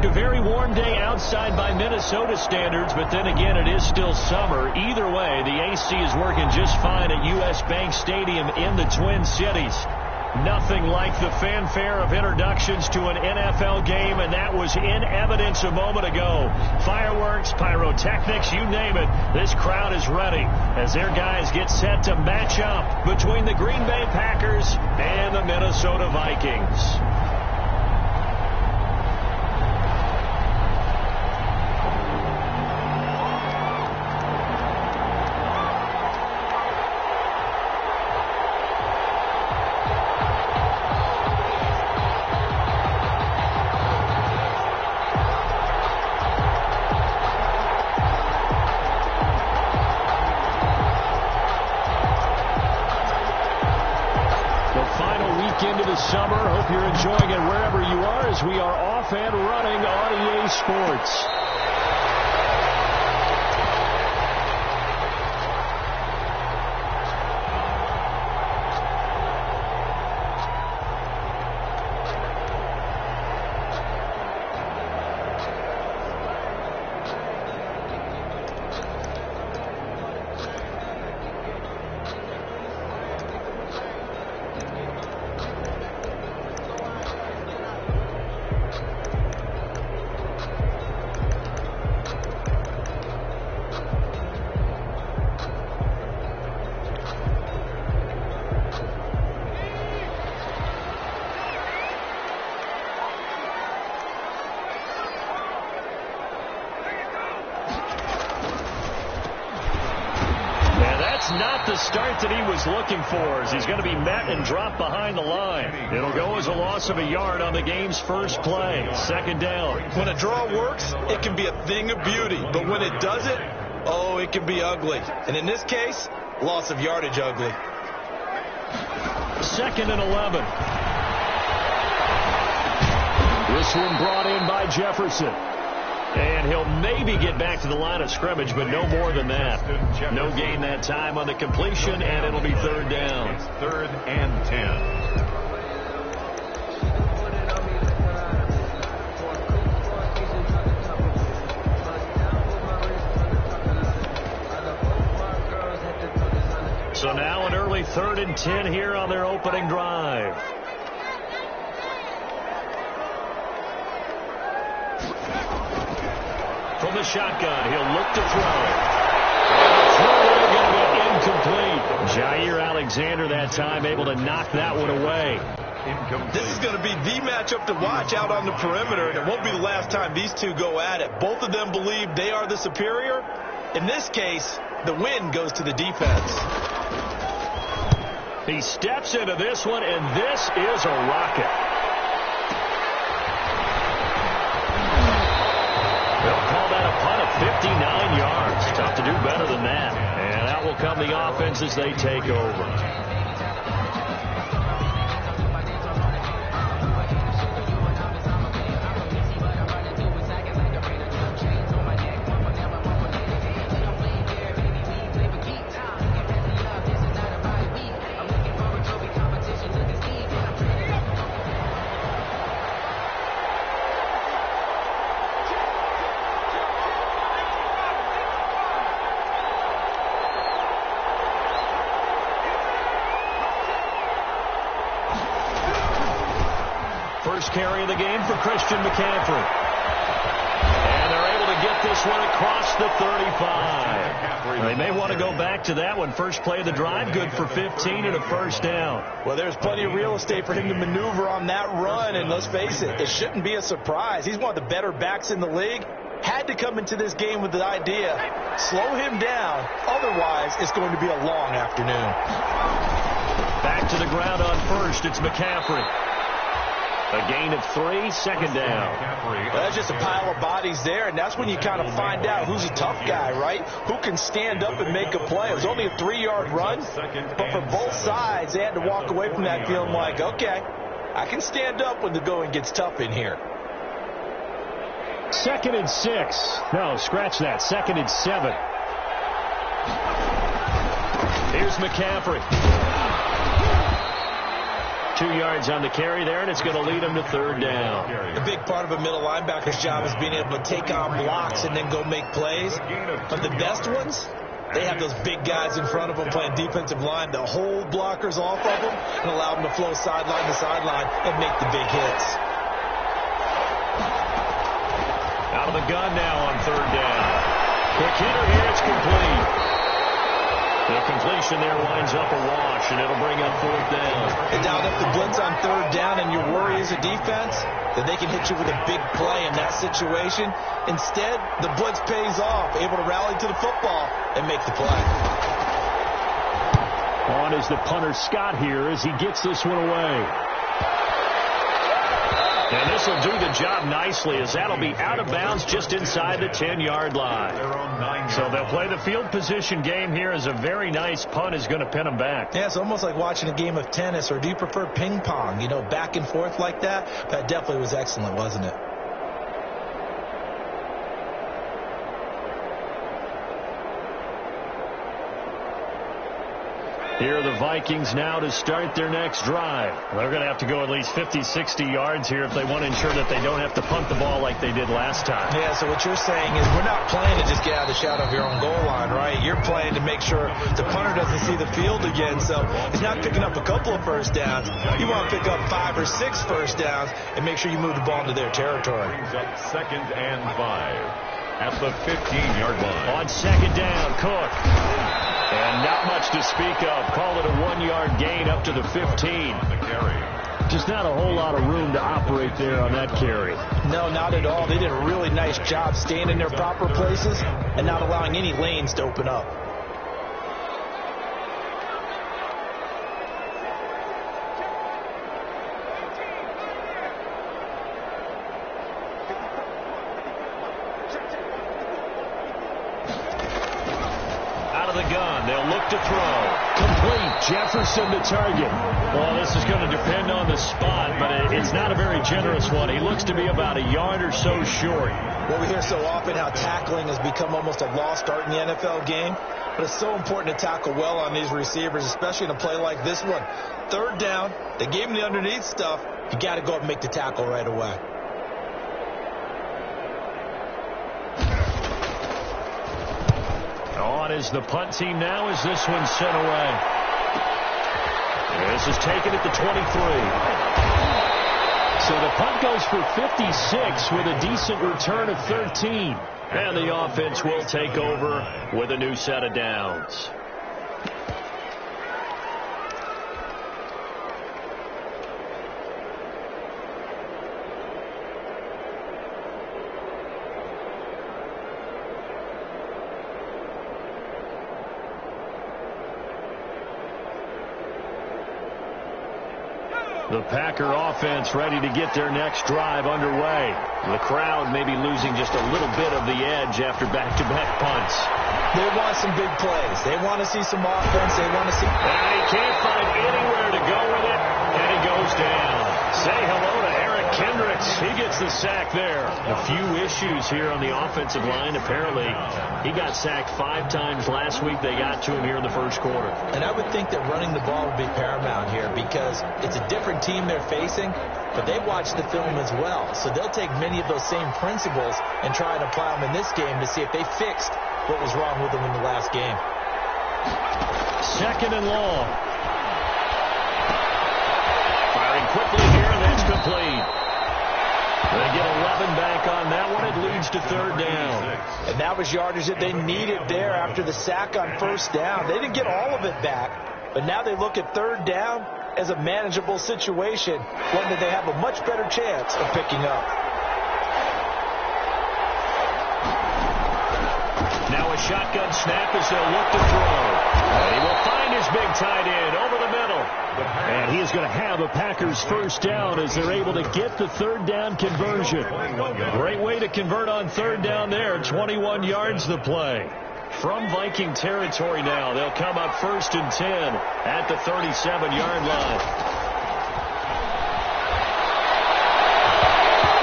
A very warm day outside by Minnesota standards, but then again, it is still summer. Either way, the AC is working just fine at U.S. Bank Stadium in the Twin Cities. Nothing like the fanfare of introductions to an NFL game, and that was in evidence a moment ago. Fireworks, pyrotechnics, you name it. This crowd is ready as their guys get set to match up between the Green Bay Packers and the Minnesota Vikings. Into the summer. Hope you're enjoying it wherever you are as we are off and running on EA Sports. Not the start that he was looking for, as he's going to be met and dropped behind the line. It'll go as a loss of a yard on the game's first play. Second down. When a draw works, it can be a thing of beauty. But when it doesn't, oh, it can be ugly. And in this case, loss of yardage ugly. 2nd and 11. This one brought in by Jefferson. And he'll maybe get back to the line of scrimmage, but no more than that. No gain that time on the completion, and it'll be 3rd down. It's 3rd and 10. So now an early 3rd and 10 here on their opening drive. From the shotgun, he'll look to throw. And the throw going to be incomplete. Jair Alexander that time able to knock that one away. This is going to be the matchup to watch out on the perimeter, and it won't be the last time these two go at it. Both of them believe they are the superior. In this case, the win goes to the defense. He steps into this one, and this is a rocket. They'll call that a punt of 59 yards. Tough to do better than that. And out will come the offense as they take over. First carry of the game for Christian McCaffrey. And they're able to get this one across the 35. They may want to go back to that one. First play of the drive, good for 15 and a first down. Well, there's plenty of real estate for him to maneuver on that run, and let's face it, it shouldn't be a surprise. He's one of the better backs in the league. Had to come into this game with the idea, slow him down, otherwise it's going to be a long afternoon. Back to the ground on first, it's McCaffrey. A gain of 3, second down. Well, that's just a pile of bodies there, and that's when you kind of find out who's a tough guy, right? Who can stand up and make a play. It was only a 3-yard run, but for both sides, they had to walk away from that feeling like, okay, I can stand up when the going gets tough in here. 2nd and 6. No, scratch that. 2nd and 7. Here's McCaffrey. 2 yards on the carry there, and it's going to lead him to third down. A big part of a middle linebacker's job is being able to take on blocks and then go make plays. But the best ones, they have those big guys in front of them playing defensive line to hold blockers off of them and allow them to flow sideline to sideline and make the big hits. Out of the gun now on third down. Quick hitter here, it's complete. The completion there winds up a wash, and it'll bring up fourth down. And down up the blitz on third down, and your worry as a defense that they can hit you with a big play in that situation. Instead, the blitz pays off, able to rally to the football and make the play. On is the punter Scott here as he gets this one away. And this will do the job nicely as that'll be out of bounds just inside the 10-yard line. So they'll play the field position game here as a very nice punt is going to pin them back. Yeah, it's almost like watching a game of tennis, or do you prefer ping pong? You know, back and forth like that? That definitely was excellent, wasn't it? Here are the Vikings now to start their next drive. They're going to have to go at least 50, 60 yards here if they want to ensure that they don't have to punt the ball like they did last time. Yeah, so what you're saying is we're not playing to just get out of the shadow of your own goal line, right? You're playing to make sure the punter doesn't see the field again. So he's not picking up a couple of first downs. You want to pick up 5 or 6 first downs and make sure you move the ball into their territory. Brings up 2nd and 5 at the 15-yard line. On second down, Cook. And not much to speak of. Call it a 1-yard gain up to the 15. Just not a whole lot of room to operate there on that carry. No, not at all. They did a really nice job staying in their proper places and not allowing any lanes to open up. They'll look to throw. Complete. Jefferson to target. Well, this is going to depend on the spot, but it's not a very generous one. He looks to be about a yard or so short. Well, we hear so often how tackling has become almost a lost art in the NFL game, but it's so important to tackle well on these receivers, especially in a play like this one. Third down, they gave him the underneath stuff. You got to go up and make the tackle right away. On is the punt team now as this one's sent away. This is taken at the 23. So the punt goes for 56 with a decent return of 13. And the offense will take over with a new set of downs. The Packer offense ready to get their next drive underway. The crowd may be losing just a little bit of the edge after back-to-back punts. They want some big plays. They want to see some offense. They want to see... And he can't find anywhere to go with it, and he goes down. Say hello to Eric Kendricks. He gets the sack there. A few issues here on the offensive line. Apparently, he got sacked 5 times last week. They got to him here in the first quarter. And I would think that running the ball would be paramount here because it's a different team they're facing, but they watch the film as well. So they'll take many of those same principles and try and apply them in this game to see if they fixed what was wrong with them in the last game. Second and long. Firing quickly here, and that's complete. They get 11 back on that one. It leads to third down. And that was yardage that they needed there after the sack on first down. They didn't get all of it back, but now they look at third down as a manageable situation, one that they have a much better chance of picking up. Now a shotgun snap as they'll look to throw. And he will find his big tight end over the middle. And he is going to have a Packers first down as they're able to get the third down conversion. Great way to convert on third down there. 21 yards the play. From Viking territory now, they'll come up 1st and 10 at the 37-yard line.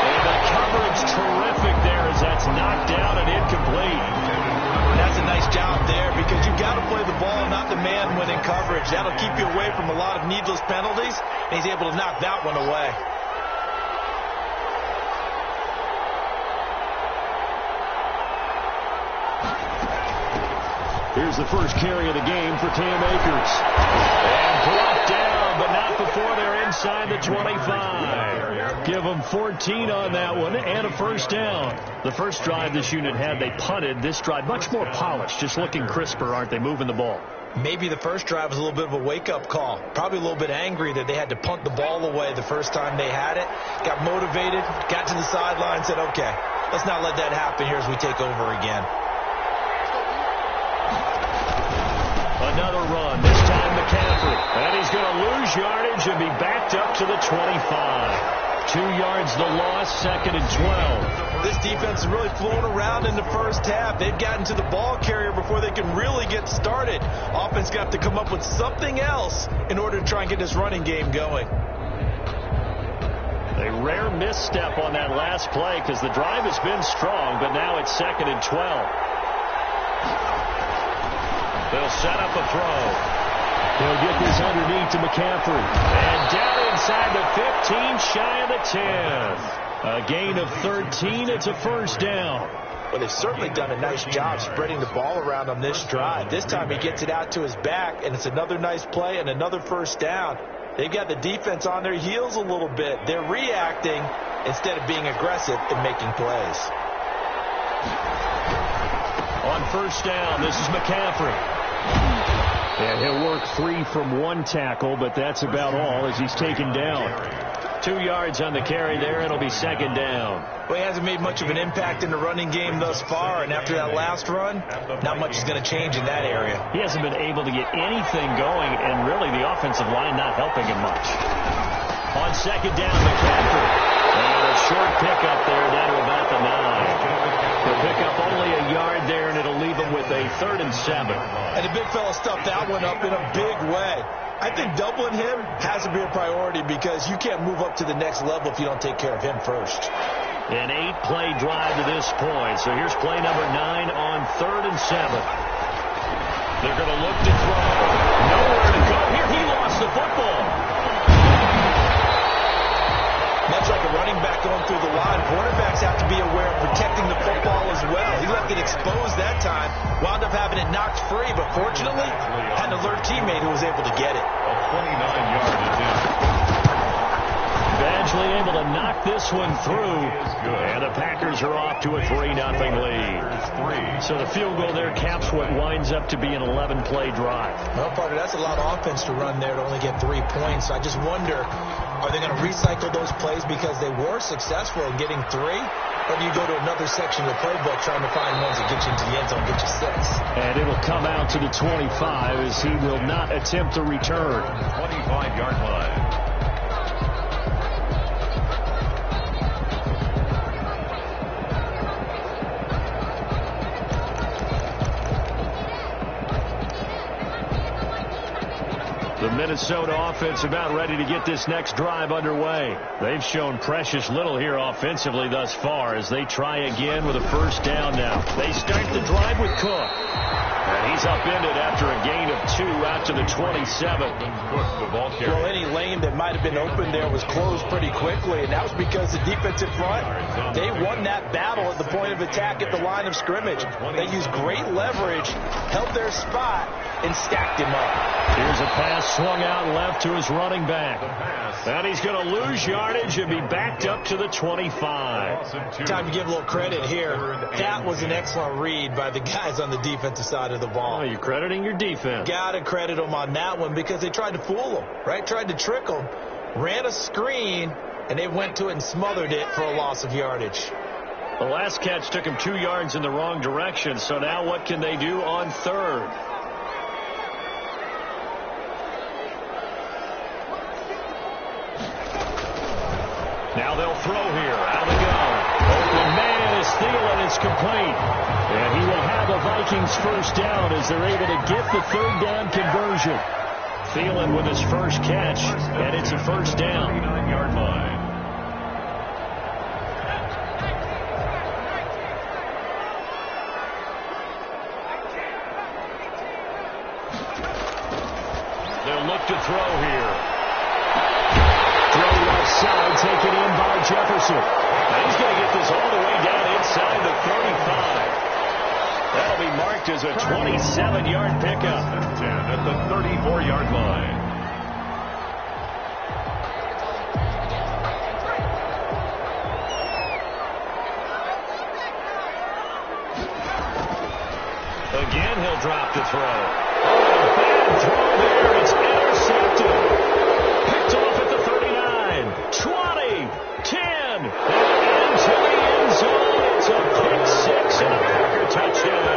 And the coverage terrific there as that's knocked down and incomplete. That's a nice job there because you've got to play the ball, not the man when in coverage. coverage. That'll keep you away from a lot of needless penalties, and he's able to knock that one away. Here's the first carry of the game for Cam Akers. And brought down, but not before they're inside the 25. Give them 14 on that one and a first down. The first drive this unit had, they punted. This drive, much more polished, just looking crisper, aren't they, moving the ball? Maybe the first drive was a little bit of a wake-up call. Probably a little bit angry that they had to punt the ball away the first time they had it. Got motivated, got to the sideline, said, okay, let's not let that happen here as we take over again. Another run, this time McCaffrey. And he's going to lose yardage and be backed up to the 25. 2 yards the loss, second and 12. This defense is really flown around in the first half. They've gotten to the ball carrier before they can really get started. Offense got to come up with something else in order to try and get this running game going. A rare misstep on that last play because the drive has been strong, but now it's second and 12. They'll set up a throw. He'll get this underneath to McCaffrey. And down inside the 15, shy of the 10. A gain of 13. It's a first down. Well, they've certainly done a nice job spreading the ball around on this drive. This time he gets it out to his back, and it's another nice play and another first down. They've got the defense on their heels a little bit. They're reacting instead of being aggressive and making plays. On first down, this is McCaffrey. And he'll work free from one tackle, but that's about all as he's taken down. 2 yards on the carry there, and it'll be second down. Well, he hasn't made much of an impact in the running game thus far, and after that last run, not much is going to change in that area. He hasn't been able to get anything going, and really the offensive line not helping him much. On second down, McCaffrey. And a short pickup there down to about the 9. He'll pick up only a yard there, and it'll leave him with a 3rd and 7. And the big fella stuffed that one up in a big way. I think doubling him has to be a priority because you can't move up to the next level if you don't take care of him first. An 8-play drive to this point. So here's play number 9 on 3rd and 7. They're going to look to throw. Nowhere to go here. He lost the football. Much like a running back going through the line, quarterbacks have to be aware of protecting the football as well. He left it exposed that time, wound up having it knocked free, but fortunately, had an alert teammate who was able to get it. A 29-yard attempt. Eventually able to knock this one through, and the Packers are off to a 3-0 lead. So the field goal there caps what winds up to be an 11-play drive. Well, partner, that's a lot of offense to run there to only get 3 points. I just wonder, are they going to recycle those plays because they were successful in getting 3? Or do you go to another section of the playbook trying to find ones that get you into the end zone, get you 6? And it'll come out to the 25 as he will not attempt to return. 25-yard line. The Minnesota offense about ready to get this next drive underway. They've shown precious little here offensively thus far as they try again with a first down now. They start the drive with Cook. And he's upended after a gain of 2 out to the 27. Well, any lane that might have been open there was closed pretty quickly, and that was because the defensive front, they won that battle at the point of attack at the line of scrimmage. They used great leverage, held their spot, and stacked him up. Here's a pass swung out left to his running back. And he's going to lose yardage and be backed up to the 25. Time to give a little credit here. That was an excellent read by the guys on the defensive side of the ball. Oh, you're crediting your defense. Got to credit them on that one because they tried to fool them, right? Tried to trick them. Ran a screen, and they went to it and smothered it for a loss of yardage. The last catch took him 2 yards in the wrong direction, so now what can they do on 3rd? Now they'll throw here. Out they go. Open man is Thielen. It's complete. And he will have a Vikings first down as they're able to get the 3rd down conversion. Thielen with his first catch, and it's a first down. 29-yard line. look to throw here. Throw left side, taken in by Jefferson. Now he's going to get this all the way down inside the 35. That'll be marked as a 27-yard pickup. 10 at the 34-yard line. Again, he'll drop to throw. Oh, bad throw there. It's intercepted. Picked off at the 39, 20, 10, and into the end zone. It's a pick six and a Packer touchdown.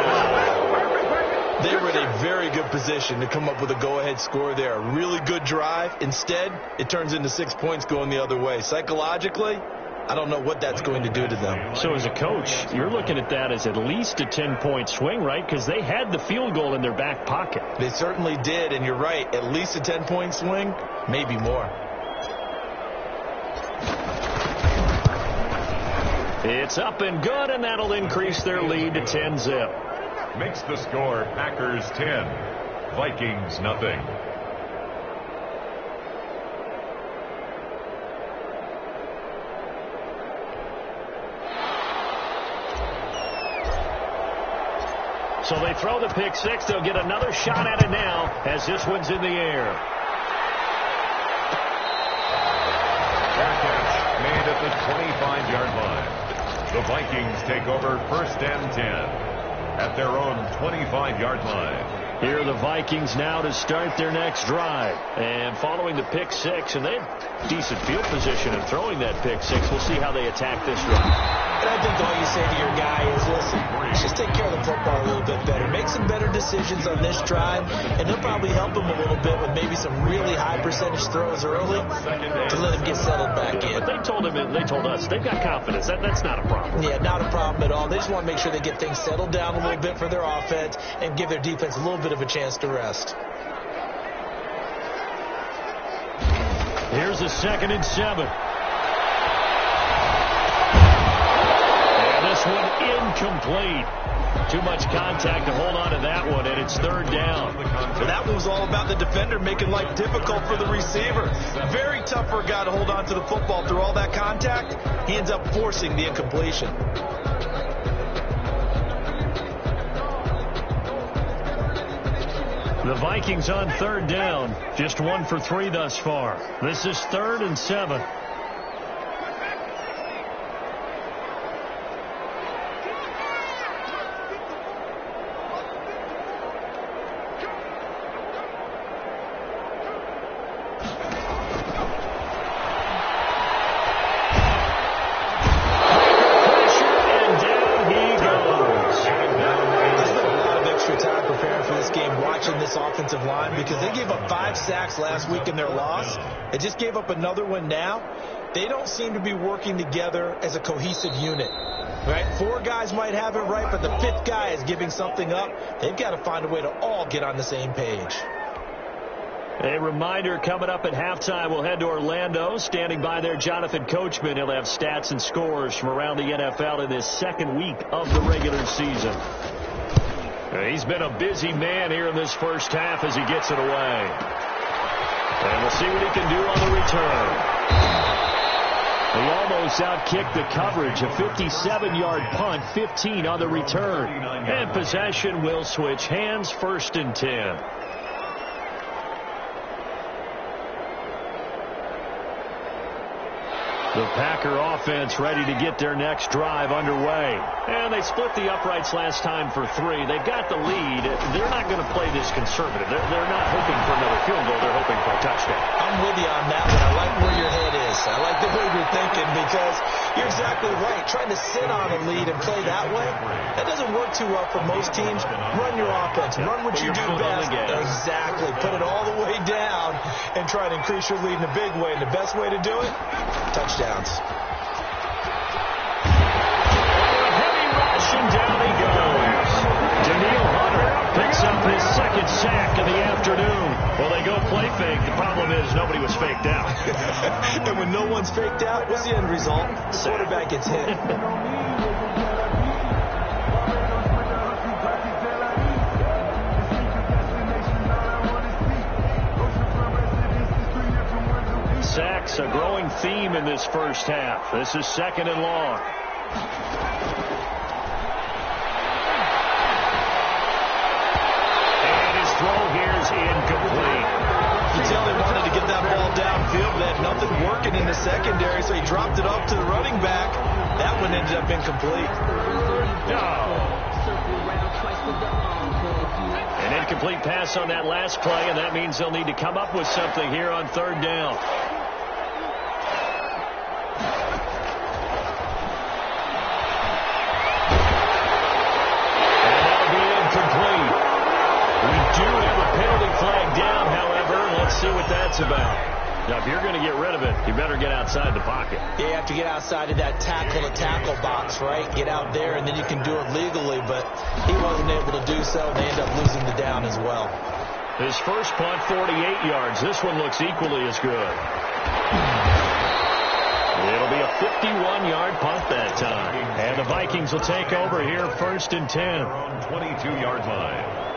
They were in a very good position to come up with a go-ahead score there. A really good drive. Instead, it turns into 6 points going the other way. Psychologically, I don't know what that's going to do to them. So as a coach, you're looking at that as at least a 10-point swing, right? Because they had the field goal in their back pocket. They certainly did, and you're right. At least a 10-point swing, maybe more. It's up and good, and that'll increase their lead to 10-zip. Makes the score Packers 10, Vikings nothing. So they throw the pick six. They'll get another shot at it now as this one's in the air. Fair catch made at the 25-yard line. The Vikings take over first and 10 at their own 25-yard line. Here are the Vikings now to start their next drive. And following the pick six, and they have decent field position in throwing that pick six. We'll see how they attack this drive. And I think all you say to your guy is, listen, just take care of the football a little bit better. Make some better decisions on this drive, and he'll probably help him a little bit with maybe some really high percentage throws early to let him get settled back in. But they told us, they've got confidence. That's not a problem. Yeah, not a problem at all. They just want to make sure they get things settled down a little bit for their offense and give their defense a little bit of a chance to rest. Here's a 2nd and 7. This one incomplete. Too much contact to hold on to that one, and it's 3rd down. Well, that one was all about the defender making life difficult for the receiver. Very tough for a guy to hold on to the football through all that contact. He ends up forcing the incompletion. The Vikings on 3rd down. Just 1 for 3 thus far. This is 3rd and 7. Offensive line, because they gave up 5 sacks last week in their loss. They just gave up another one now. They don't seem to be working together as a cohesive unit. Right? 4 guys might have it right, but the 5th guy is giving something up. They've got to find a way to all get on the same page. A reminder coming up at halftime. We'll head to Orlando. Standing by there, Jonathan Coachman. He'll have stats and scores from around the NFL in this 2nd week of the regular season. He's been a busy man here in this first half as he gets it away. And we'll see what he can do on the return. He almost outkicked the coverage. A 57-yard punt, 15 on the return. And possession will switch hands, 1st and 10. The Packer offense ready to get their next drive underway. And they split the uprights last time for 3. They've got the lead. They're not going to play this conservative. They're not hoping for another field goal. They're hoping for a touchdown. I'm with you on that one. I like where your head is. I like the way you're thinking, because you're exactly right. Trying to sit on a lead and play that way, that doesn't work too well for most teams. Run your offense. Run what you do best. Exactly. Put it all the way down and try to increase your lead in a big way. And the best way to do it, touchdowns. Heavy rush, and down he goes. Daniil Hunter picks up his 2nd sack of the afternoon. Well, they go play fake. The problem is nobody was faked out. And when no one's faked out, what's the end result? The quarterback gets hit. sacks, a growing theme in this first half. This is 2nd and long. And his throw here is incomplete. You tell he wanted to get that ball downfield, but had nothing working in the secondary, so he dropped it off to the running back. That one ended up incomplete. An incomplete pass on that last play, and that means they'll need to come up with something here on 3rd down. And that'll be incomplete. We do have a penalty flag down, however. Let's see what that's about. Now, if you're going to get rid of it, you better get outside the pocket. Yeah, you have to get outside of that tackle-to-tackle box, right? Get out there, and then you can do it legally, but he wasn't able to do so, and they end up losing the down as well. His first punt, 48 yards. This one looks equally as good. It'll be a 51-yard punt that time. And the Vikings will take over here, 1st and 10. On 22-yard line.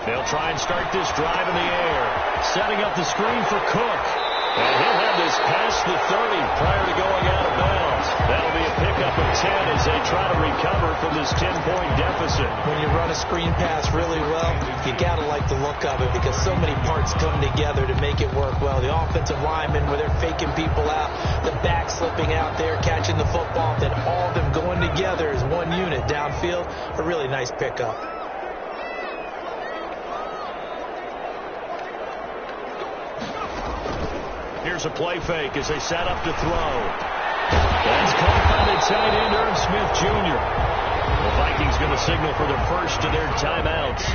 They'll try and start this drive in the air. Setting up the screen for Cook. And he'll have this past the 30 prior to going out of bounds. That'll be a pickup of 10 as they try to recover from this 10-point deficit. When you run a screen pass really well, you got to like the look of it because so many parts come together to make it work well. The offensive linemen, where they're faking people out, the back slipping out there, catching the football, then all of them going together as one unit downfield. A really nice pickup. Here's a play fake as they set up to throw. That's caught by the tight end, Irv Smith Jr. The Vikings going to signal for the first of their timeouts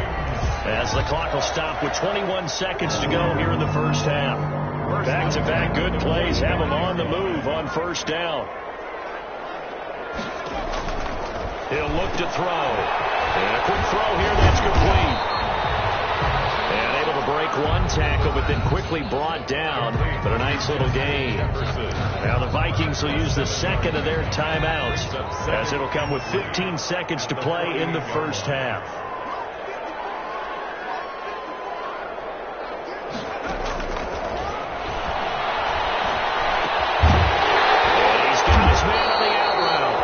as the clock will stop with 21 seconds to go here in the first half. Back-to-back good plays have them on the move on 1st down. He'll look to throw. And a quick throw here that's complete. And able to break one tackle, but then quickly brought down. But a nice little gain. Now the Vikings will use the 2nd of their timeouts, as it'll come with 15 seconds to play in the first half. And he's got his man on the out route.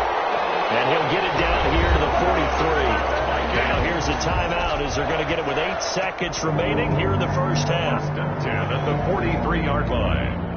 And he'll get it down here to the 43. Now here's a timeout as they're going to get it with 8 seconds remaining here in the first half. 10 at the 43-yard line.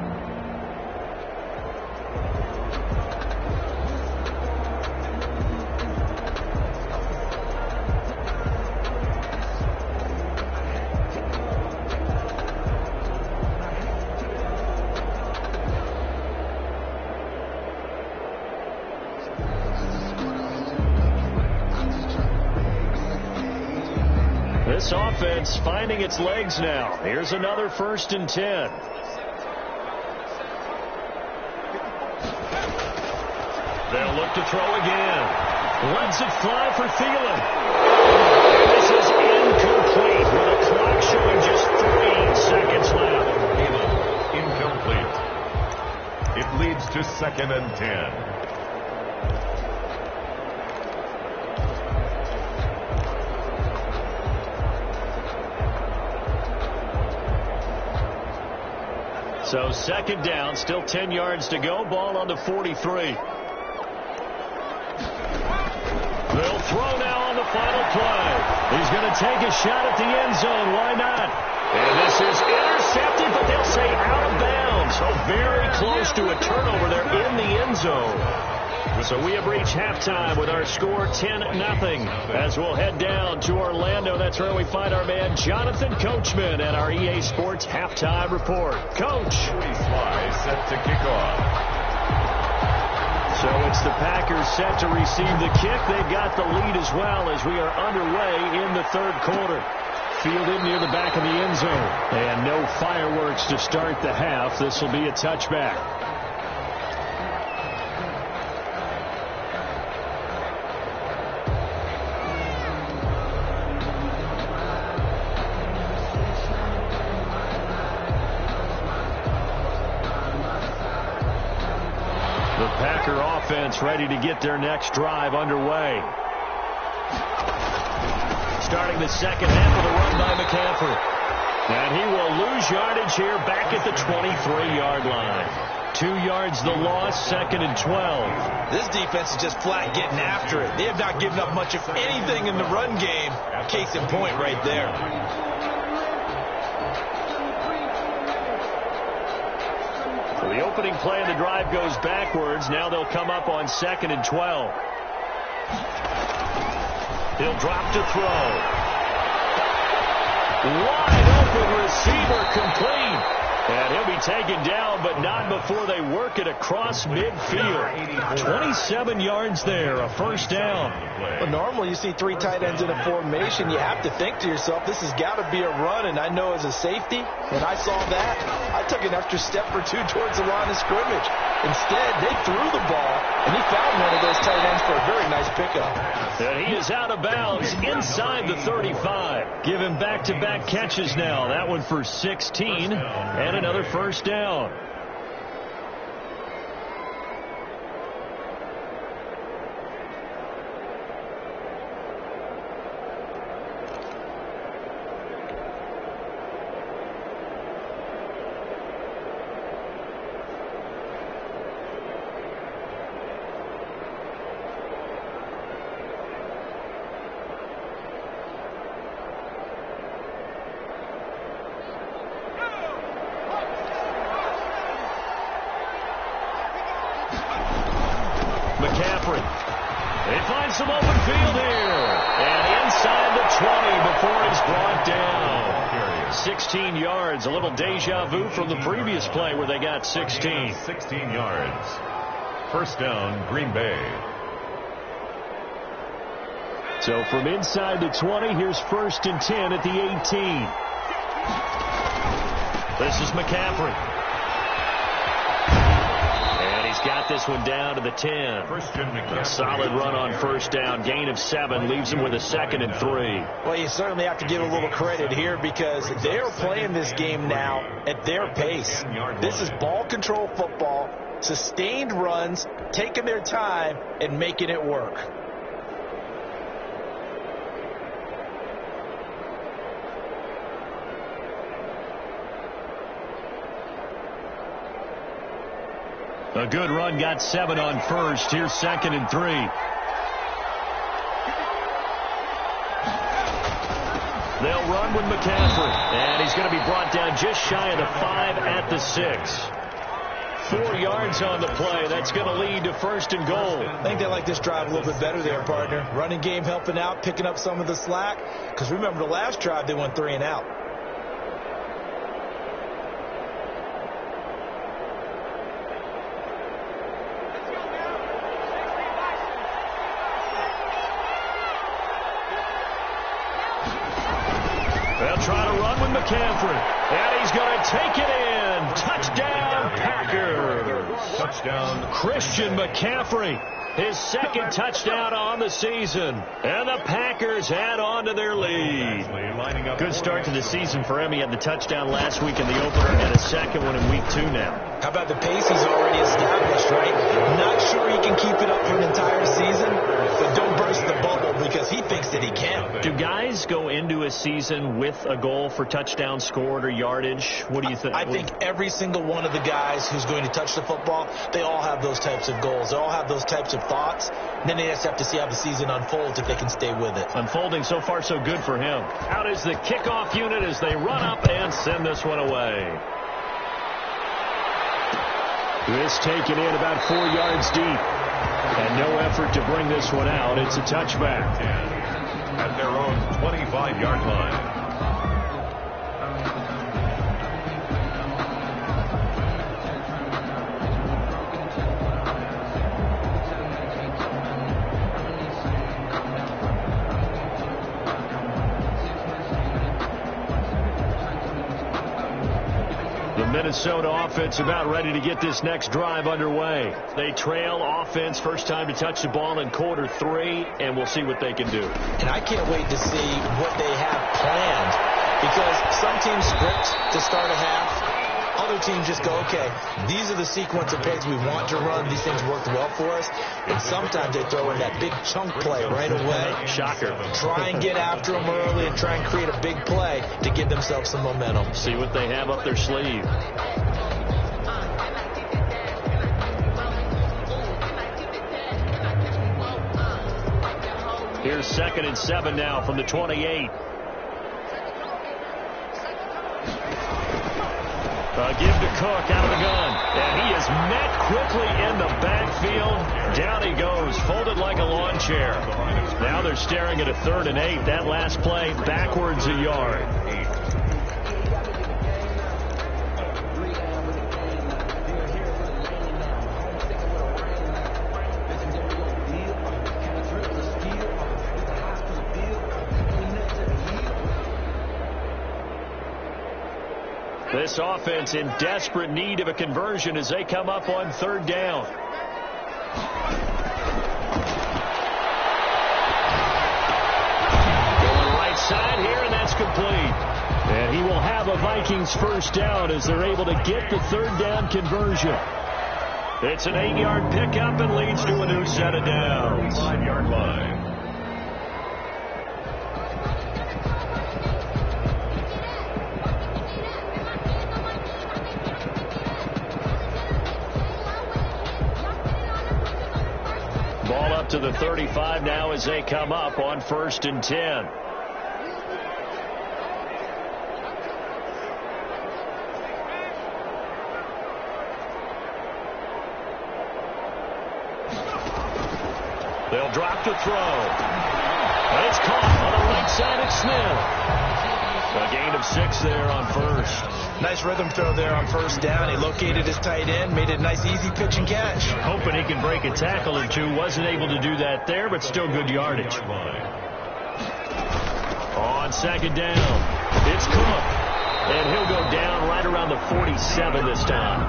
This offense finding its legs now. Here's another 1st and 10. They'll look to throw again. Lets it fly for Thielen. This is incomplete with a clock showing just 3 seconds left. Incomplete. It leads to 2nd and 10. So 2nd down, still 10 yards to go. Ball on the 43. They'll throw now on the final play. He's going to take a shot at the end zone. Why not? And this is intercepted, but they'll say out of bounds. So very close to a turnover there in the end zone. So we have reached halftime with our score 10-0 as we'll head down to Orlando. That's where we find our man Jonathan Coachman at our EA Sports Halftime Report. Coach. Fly set to kick off. So it's the Packers set to receive the kick. They've got the lead as well as we are underway in the 3rd quarter. Fielded near the back of the end zone. And no fireworks to start the half. This will be a touchback. The Packer offense ready to get their next drive underway. Starting the second half with a run by McCaffrey. And he will lose yardage here back at the 23-yard line. 2 yards the loss, 2nd and 12. This defense is just flat getting after it. They have not given up much of anything in the run game. Case in point right there. So the opening play of the drive goes backwards. Now they'll come up on 2nd and 12. He'll drop to throw. Wide open receiver complete. And he'll be taken down, but not before they work it across midfield. 27 yards there, a first down. Well, normally you see 3 tight ends in a formation. You have to think to yourself, this has got to be a run. And I know as a safety, when I saw that, I took an extra step or 2 towards the line of scrimmage. Instead, they threw the ball, and he found one of those tight ends for a very nice pickup. And he is out of bounds inside the 35. Giving back-to-back catches now. That one for 16 and another first down. McCaffrey. He finds some open field here. And inside the 20 before he's brought down. 16 yards. A little deja vu from the previous play where they got 16. 16 yards. First down, Green Bay. So from inside the 20, here's 1st and 10 at the 18. This is McCaffrey. Got this one down to the 10. A solid run on first down. Gain of 7 leaves him with a 2nd and 3. Well, you certainly have to give a little credit here because they're playing this game now at their pace. This is ball control football, sustained runs, taking their time and making it work. A good run, got 7 on first. Here's 2nd and 3. They'll run with McCaffrey. And he's going to be brought down just shy of the 5 at the 6. 4 yards on the play. That's going to lead to 1st and goal. I think they like this drive a little bit better there, partner. Running game helping out, picking up some of the slack. Because remember the last drive, they went 3 and out. They'll try to run with McCaffrey. And he's going to take it in. Touchdown, Packers. Touchdown, Christian McCaffrey. His 2nd touchdown on the season. And the Packers add on to their lead. Good start to the season for him. He had the touchdown last week in the opener and a 2nd one in week 2 now. How about the pace he's already established, right? Not sure he can keep it up for an entire season, but don't burst the bubble because he thinks that he can. Do guys go into a season with a goal for touchdown scored or yardage? What do you think? I think every single one of the guys who's going to touch the football, they all have those types of goals. They all have those types of thoughts. And then they just have to see how the season unfolds if they can stay with it. Unfolding so far so good for him. Out is the kickoff unit as they run up and send this one away. This taken in about 4 yards deep. And no effort to bring this one out. It's a touchback. At their own 25-yard line. Minnesota offense about ready to get this next drive underway. They trail offense, first time to touch the ball in quarter 3, and we'll see what they can do. And I can't wait to see what they have planned because some teams script to start a half. Other teams just go, okay, these are the sequence of plays we want to run. These things worked well for us. And sometimes they throw in that big chunk play right away. Shocker. Try and get after them early and try and create a big play to give themselves some momentum. See what they have up their sleeve. Here's 2nd and 7 now from the 28. Give to Cook out of the gun. And he is met quickly in the backfield. Down he goes, folded like a lawn chair. Now they're staring at a 3rd and 8. That last play backwards a yard. This offense in desperate need of a conversion as they come up on 3rd down. Going right side here, and that's complete. And he will have a Vikings 1st down as they're able to get the 3rd down conversion. It's an 8-yard pickup and leads to a new set of downs. 5-yard line. Ball up to the 35 now as they come up on 1st and 10. They'll drop to throw. And it's caught on the right side of Smith. A gain of 6 there on 1st. Nice rhythm throw there on 1st down. He located his tight end, made it a nice easy pitch and catch. Hoping he can break a tackle or two. Wasn't able to do that there, but still good yardage. On 2nd down, it's Cook. And he'll go down right around the 47 this time.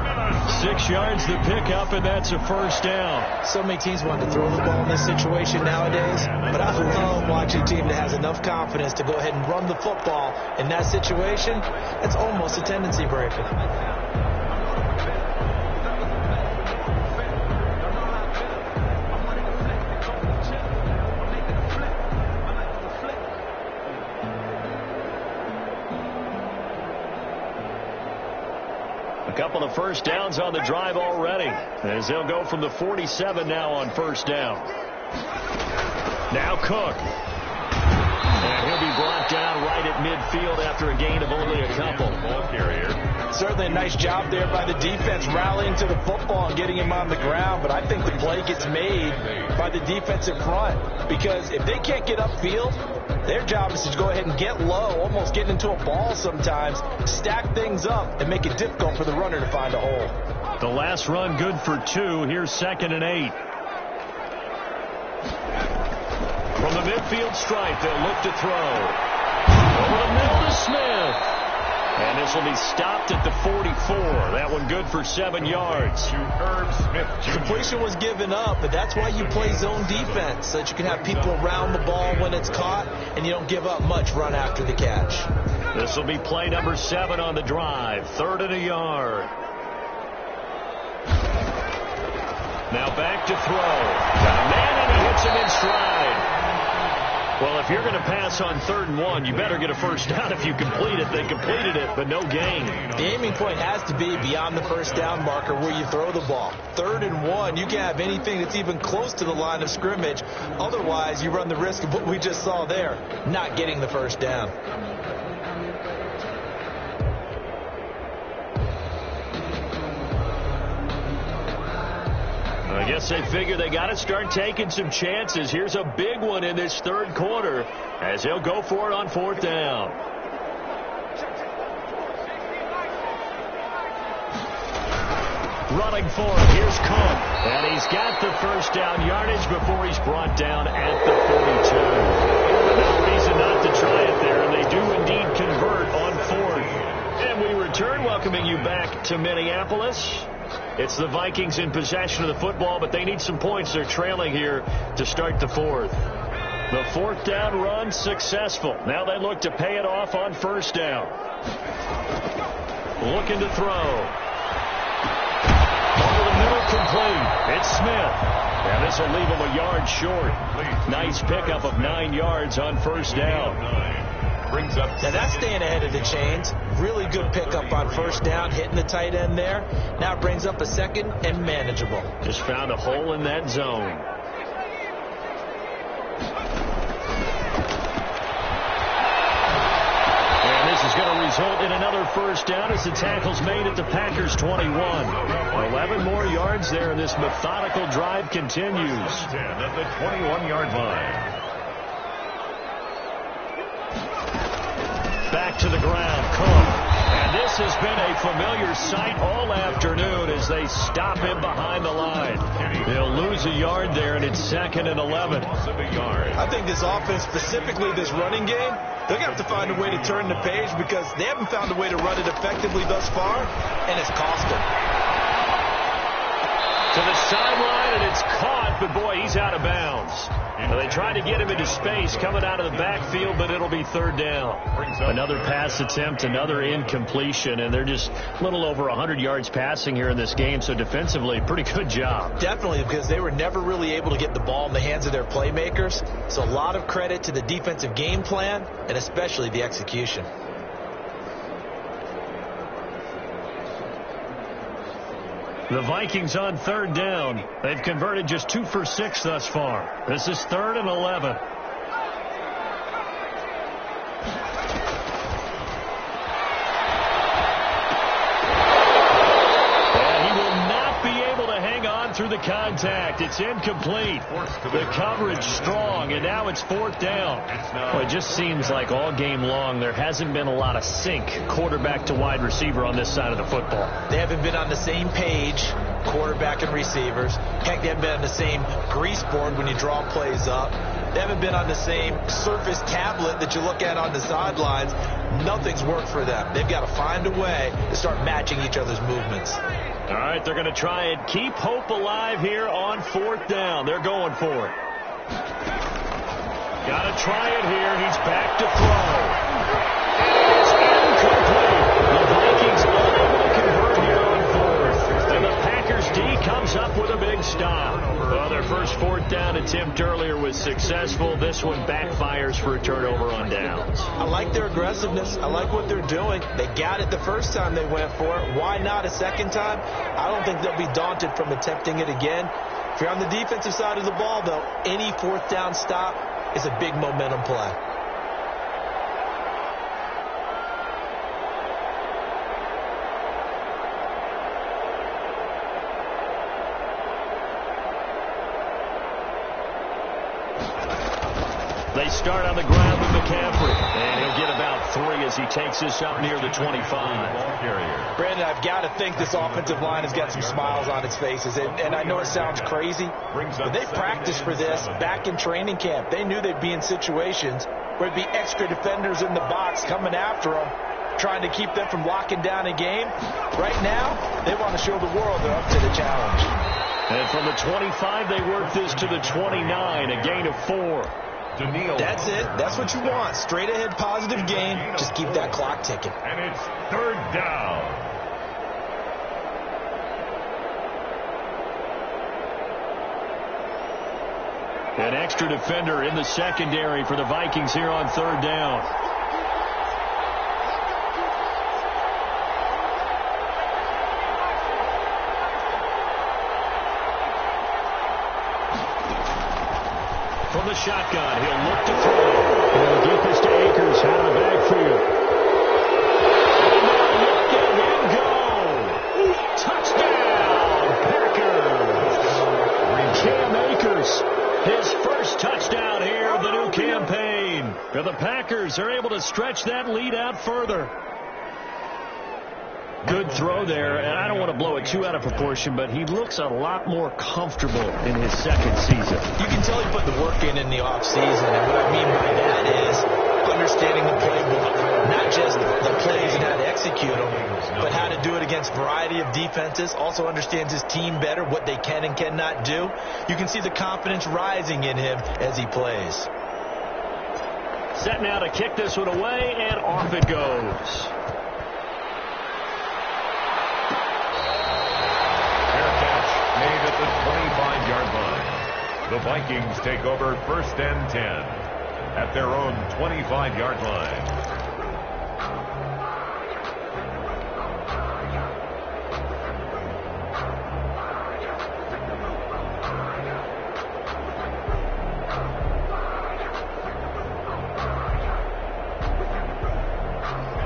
6 yards the pickup, and that's a 1st down. So many teams want to throw the ball in this situation nowadays, but I love watching a team that has enough confidence to go ahead and run the football in that situation. That's almost a tendency breaker. Couple of 1st downs on the drive already as they'll go from the 47 now on 1st down. Now Cook. And he'll be brought down right at midfield after a gain of only a couple. Ball carrier. Certainly a nice job there by the defense rallying to the football and getting him on the ground, but I think the play gets made by the defensive front because if they can't get upfield, their job is to go ahead and get low, almost get into a ball sometimes, stack things up, and make it difficult for the runner to find a hole. The last run good for 2. Here's 2nd and 8. From the midfield stripe, they'll look to throw. Over the middle to Smith. And this will be stopped at the 44. That one good for 7 yards. To Herb Smith Jr. Completion was given up, but that's why you play zone defense, so that you can have people around the ball when it's caught, and you don't give up much run after the catch. This will be play number 7 on the drive. 3rd and a yard. Now back to throw. Got a man, and he hits him in stride. Well, if you're going to pass on 3rd and 1, you better get a 1st down if you complete it. They completed it, but no gain. The aiming point has to be beyond the 1st down marker where you throw the ball. 3rd and 1, you can't have anything that's even close to the line of scrimmage. Otherwise, you run the risk of what we just saw there, not getting the 1st down. I guess they figure they got to start taking some chances. Here's a big one in this 3rd quarter as they'll go for it on 4th down. Running for it. Here's Cook. And he's got the 1st down yardage before he's brought down at the 42. No reason not to try it there, and they do indeed convert on 4th. And we return, welcoming you back to Minneapolis. It's the Vikings in possession of the football, but they need some points. They're trailing here to start the 4th. The 4th down run successful. Now they look to pay it off on 1st down. looking to throw. Over the middle, complete. It's Smith. And this will leave him a yard short. Nice pickup of 9 yards on first down. Now that's staying ahead of the chains. Really good pickup on first down, hitting the tight end there. Now it brings up a second and manageable. Just found a hole in that zone. And this is going to result in another first down as the tackle's made at the Packers' 21. 11 more yards there, and this methodical drive continues. 10 at the 21-yard line. Back to the ground, Cook. And this has been a familiar sight all afternoon as they stop him behind the line. They'll lose a yard there, and it's 2nd and 11. I think this offense, specifically this running game, they're going to have to find a way to turn the page because they haven't found a way to run it effectively thus far, and it's cost them. To the sideline, and it's caught, but boy, he's out of bounds. Well, they tried to get him into space coming out of the backfield, but it'll be 3rd down. Another pass attempt, another incompletion, and they're just a little over 100 yards passing here in this game, so defensively, pretty good job. Definitely, because they were never really able to get the ball in the hands of their playmakers, so a lot of credit to the defensive game plan, and especially the execution. The Vikings on 3rd down. They've converted just 2 for 6 thus far. This is 3rd and 11. And he will not be able to hang on through the contact. It's incomplete. The coverage strong, and now it's 4th down. Well, it just seems like all game long there hasn't been a lot of sync quarterback to wide receiver on this side of the football. They haven't been on the same page, quarterback and receivers. Heck, they haven't been on the same grease board when you draw plays up. They haven't been on the same Surface tablet that you look at on the sidelines. Nothing's worked for them. They've got to find a way to start matching each other's movements. All right, they're going to try and keep hope alive here on 4th down. They're going for it. Got to try it here. He's back to throw. It's incomplete. The Vikings unable to convert here on 4th. And the Packers D comes up with a big stop. Well, their first 4th down attempt earlier was successful. This one backfires for a turnover on downs. I like their aggressiveness. I like what they're doing. They got it the first time they went for it. Why not a second time? I don't think they'll be daunted from attempting it again. If you're on the defensive side of the ball, though, any 4th down stop is a big momentum play. They start on the ground with McCaffrey, and he'll get about 3 as he takes this up near the 25. Brandon, I've got to think this offensive line has got some smiles on its faces, and I know it sounds crazy, but they practiced for this back in training camp. They knew they'd be in situations where there'd be extra defenders in the box coming after them, trying to keep them from locking down a game. Right now, they want to show the world they're up to the challenge. And from the 25, they work this to the 29, a gain of 4. That's it. That's what you want. Straight ahead positive game. Just keep that clock ticking. And it's 3rd down. An extra defender in the secondary for the Vikings here on 3rd down. From the shotgun, he'll look to throw. He'll get this to Akers out of the backfield. And now look at him go. Touchdown, Packers. Cam Akers, his first touchdown here of the new campaign. And the Packers are able to stretch that lead out further. Good throw there, and I don't want to blow it too out of proportion, but he looks a lot more comfortable in his 2nd season. You can tell he put the work in the offseason, and what I mean by that is understanding the playbook, not just the plays and how to execute them, but how to do it against a variety of defenses, also understands his team better, what they can and cannot do. You can see the confidence rising in him as he plays. Set now to kick this one away, and off it goes. The Vikings take over 1st and 10 at their own 25-yard line.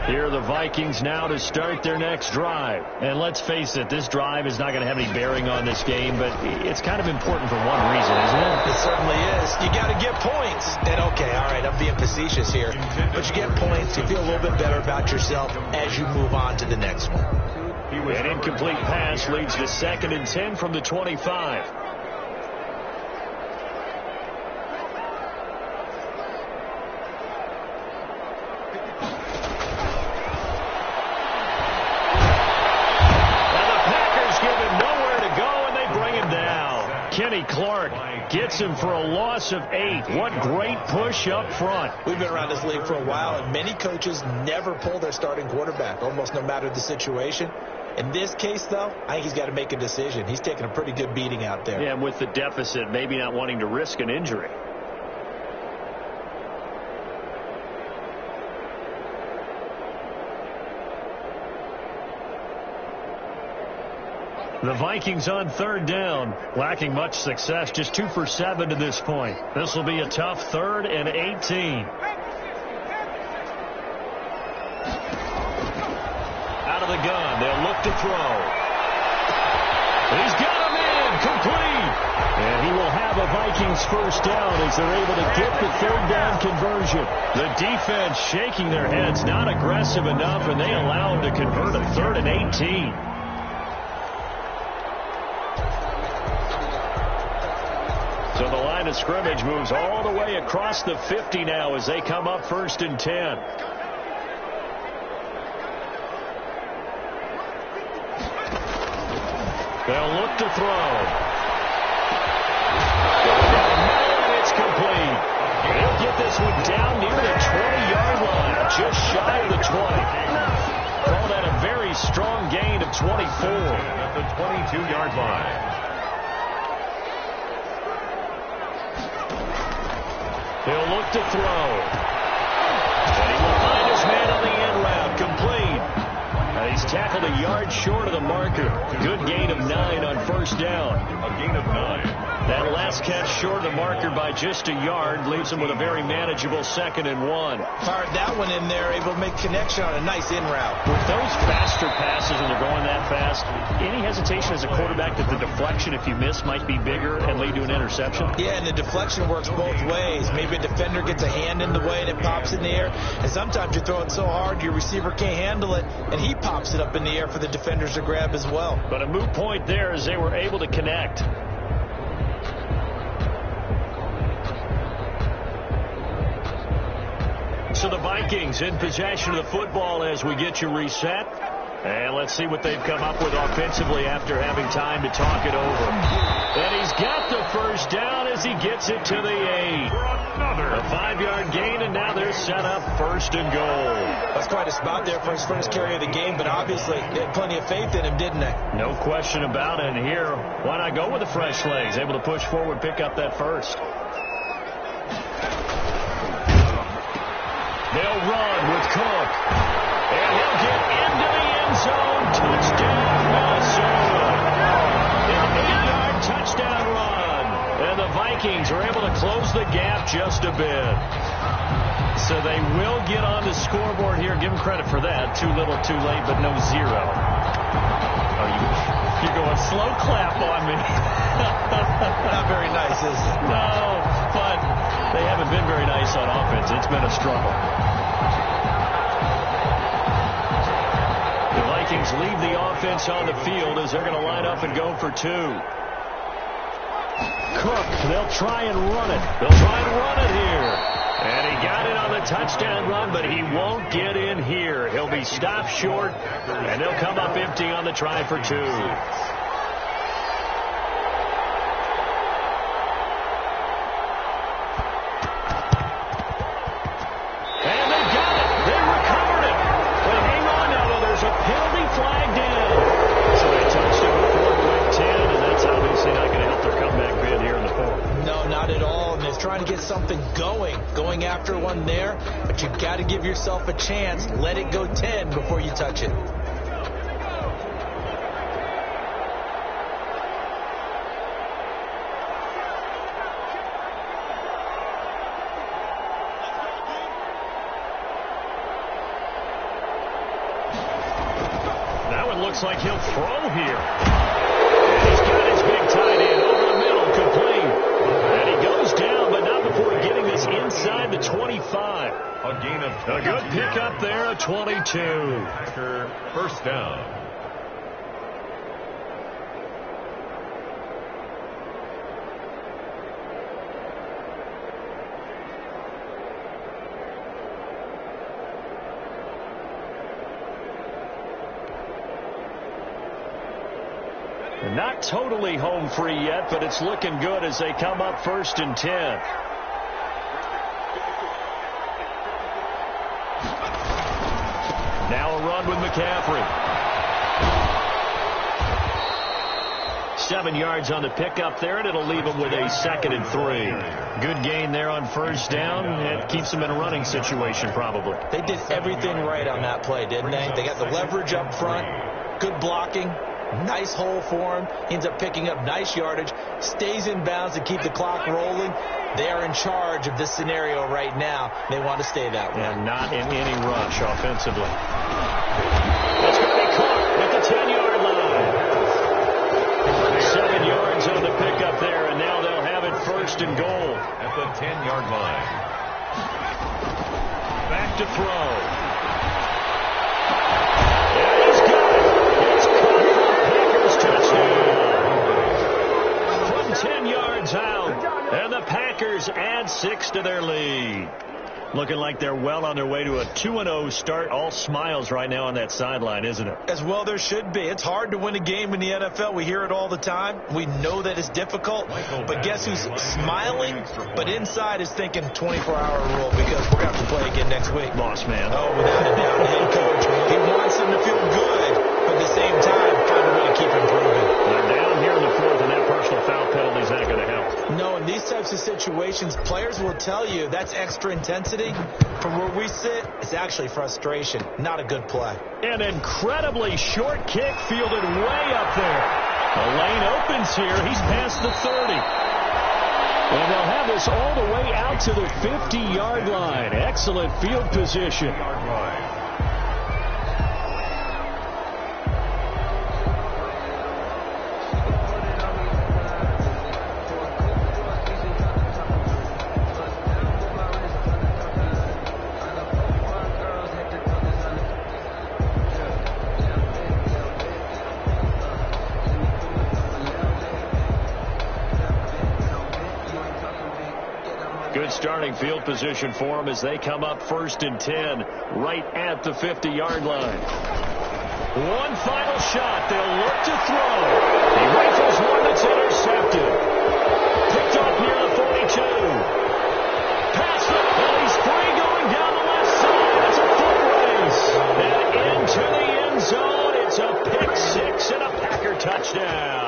Here are the Vikings now to start their next drive. And let's face it, this drive is not going to have any bearing on this game, but it's kind of important for one reason, isn't it? It certainly is. You got to get points. And okay, all right, I'm being facetious here. But you get points, you feel a little bit better about yourself as you move on to the next one. An incomplete pass leads to 2nd and 10 from the 25. Clark gets him for a loss of 8. What great push up front. We've been around this league for a while, and many coaches never pull their starting quarterback, almost no matter the situation. In this case, though, I think he's got to make a decision. He's taking a pretty good beating out there. Yeah, and with the deficit, maybe not wanting to risk an injury. The Vikings on 3rd down, lacking much success, just 2 for 7 to this point. This will be a tough 3rd and 18. Out of the gun, they'll look to throw. He's got him in, complete. And he will have a Vikings 1st down as they're able to get the 3rd down conversion. The defense shaking their heads, not aggressive enough, and they allow him to convert a 3rd and 18. So the line of scrimmage moves all the way across the 50 now as they come up 1st and 10. They'll look to throw. And it's complete. They'll get this one down near the 20-yard line, just shy of the 20. Call that a very strong gain of 24. At the 22-yard line. He'll look to throw. And he will find his man on the end route. Complete. He's tackled a yard short of the marker. Good gain of 9 on 1st down. A gain of 9. That last catch short of the marker by just a yard leaves him with a very manageable 2nd and 1. Fired that one in there, able to make connection on a nice in route. With those faster passes when they're going that fast, any hesitation as a quarterback that the deflection, if you miss, might be bigger and lead to an interception? Yeah, and the deflection works both ways. Maybe a defender gets a hand in the way and it pops in the air. And sometimes you throw it so hard your receiver can't handle it, and he pops it up in the air for the defenders to grab as well. But a moot point there as they were able to connect. So the Vikings in possession of the football as we get you reset. And let's see what they've come up with offensively after having time to talk it over. And he's got the 1st down as he gets it to the 8. A 5-yard gain, and now they're set up 1st and goal. That's quite a spot there for his first carry of the game, but obviously they had plenty of faith in him, didn't they? No question about it. And here, why not go with the fresh legs? Able to push forward, pick up that 1st. They'll run with Cook. And he'll get into the end zone. Touchdown, Minnesota. An 8-yard touchdown run. And the Vikings are able to close the gap just a bit. So they will get on the scoreboard here. Give them credit for that. Too little, too late, but no 0. Oh, you're going slow clap on me. Not very nice, is it? No, but they haven't been very nice on offense. It's been a struggle. The Vikings leave the offense on the field as they're going to line up and go for 2. Cook, they'll try and run it. They'll try and run it here. And he got it on the touchdown run, but he won't get in here. He'll be stopped short, and they'll come up empty on the try for 2. trying to get something going after one there, but you've got to give yourself a chance. Let it go 10 before you touch it. Looks like he'll throw here. And he's got his big tight end over the middle, complete. And he goes down, but not before getting this inside the 25. A gain of a good pickup there, a 22. Packer first down. Not totally home free yet, but it's looking good as they come up 1st and 10. Now a run with McCaffrey. 7 yards on the pickup there, and it'll leave him with a 2nd and 3. Good gain there on 1st down. It keeps them in a running situation probably. They did everything right on that play, didn't they? They got the leverage up front, good blocking. Nice hole for him. He ends up picking up nice yardage. Stays in bounds to keep the clock rolling. They are in charge of this scenario right now. They want to stay that way. And not in any rush offensively. That's going to be caught at the 10-yard line. 7 yards on the pickup there, and now they'll have it 1st and goal. At the 10-yard line. Back to throw. From 10 yards out, and the Packers add 6 to their lead. Looking like they're well on their way to a 2-0 start. All smiles right now on that sideline, isn't it? As well there should be. It's hard to win a game in the NFL. We hear it all the time. We know that it's difficult. But guess who's smiling? But inside is thinking 24-hour rule because we're going to have to play again next week. Boss man. Oh, without a doubt. The head coach, he wants them to feel good, but at the same time, find a way to keep improving. They're down here in the 4th, and that personal foul penalty is not going to help. No, in these types of situations, players will tell you that's extra intensity. From where we sit, it's actually frustration. Not a good play. An incredibly short kick fielded way up there. The lane opens here. He's past the 30. And they'll have this all the way out to the 50-yard line. Excellent field position. Good starting field position for them as they come up 1st and 10 right at the 50-yard line. One final shot. They'll look to throw. He rifles one that's intercepted. Picked off near the 42. Pass it. And he's free going down the left side. It's a foot race. And into the end zone. It's a pick 6 and a Packer touchdown.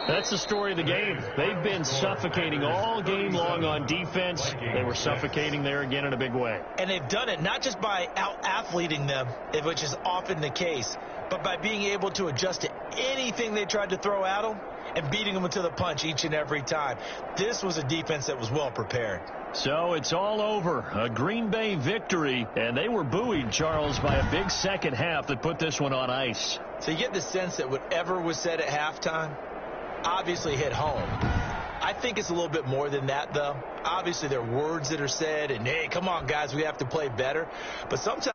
That's the story of the game. They've been suffocating all game long on defense. They were suffocating there again in a big way. And they've done it not just by out-athleting them, which is often the case, but by being able to adjust to anything they tried to throw at them and beating them to the punch each and every time. This was a defense that was well prepared. So it's all over. A Green Bay victory, and they were buoyed, Charles, by a big second half that put this one on ice. So you get the sense that whatever was said at halftime obviously hit home. I think it's a little bit more than that, though. Obviously, there are words that are said, and, hey, come on, guys, we have to play better. But sometimes